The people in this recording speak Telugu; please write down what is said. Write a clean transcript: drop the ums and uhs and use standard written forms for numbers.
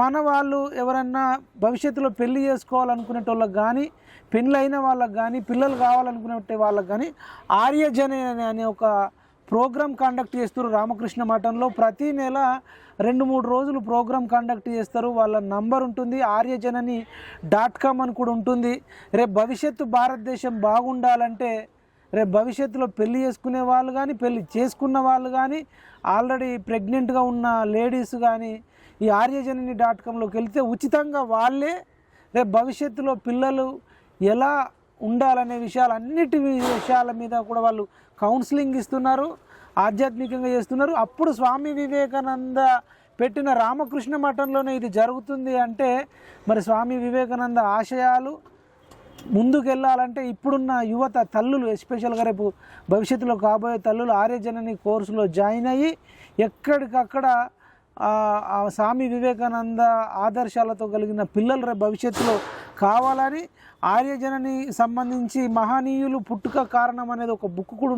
మన వాళ్ళు ఎవరన్నా భవిష్యత్తులో పెళ్లి చేసుకోవాలనుకునేటోళ్ళకి కానీ, పెళ్ళైన వాళ్ళకి కానీ, పిల్లలు కావాలనుకునే వాళ్ళకి కానీ ఆర్యజన అనే ఒక ప్రోగ్రామ్ కండక్ట్ చేస్తారు రామకృష్ణ మఠంలో. ప్రతి నెల 2-3 రోజులు ప్రోగ్రామ్ కండక్ట్ చేస్తారు. వాళ్ళ నంబర్ ఉంటుంది, aryajani.com అని కూడా ఉంటుంది. రేపు భవిష్యత్తు భారతదేశం బాగుండాలంటే, రేపు భవిష్యత్తులో పెళ్లి చేసుకునే వాళ్ళు కానీ, పెళ్లి చేసుకున్న వాళ్ళు కానీ, ఆల్రెడీ ప్రెగ్నెంట్గా ఉన్న లేడీస్ కానీ ఈ aryajani.comలోకి వెళ్తే ఉచితంగా వాళ్ళే రేపు భవిష్యత్తులో పిల్లలు ఎలా ఉండాలనే అన్నిటి విషయాల మీద కూడా వాళ్ళు కౌన్సిలింగ్ ఇస్తున్నారు, ఆధ్యాత్మికంగా చేస్తున్నారు. అప్పుడు స్వామి వివేకానంద పెట్టిన రామకృష్ణ మఠంలోనే ఇది జరుగుతుంది అంటే మరి స్వామి వివేకానంద ఆశయాలు ముందుకెళ్ళాలంటే ఇప్పుడున్న యువత తల్లులు, ఎస్పెషల్గా రేపు భవిష్యత్తులో కాబోయే తల్లులు ఆర్యజనని కోర్సులో జాయిన్ అయ్యి ఎక్కడికక్కడ స్వామి వివేకానంద ఆదర్శాలతో కలిగిన పిల్లలు రేపు భవిష్యత్తులో కావాలని ఆర్యజనని సంబంధించి మహనీయులు పుట్టుక కారణం అనేది ఒక బుక్ కూడా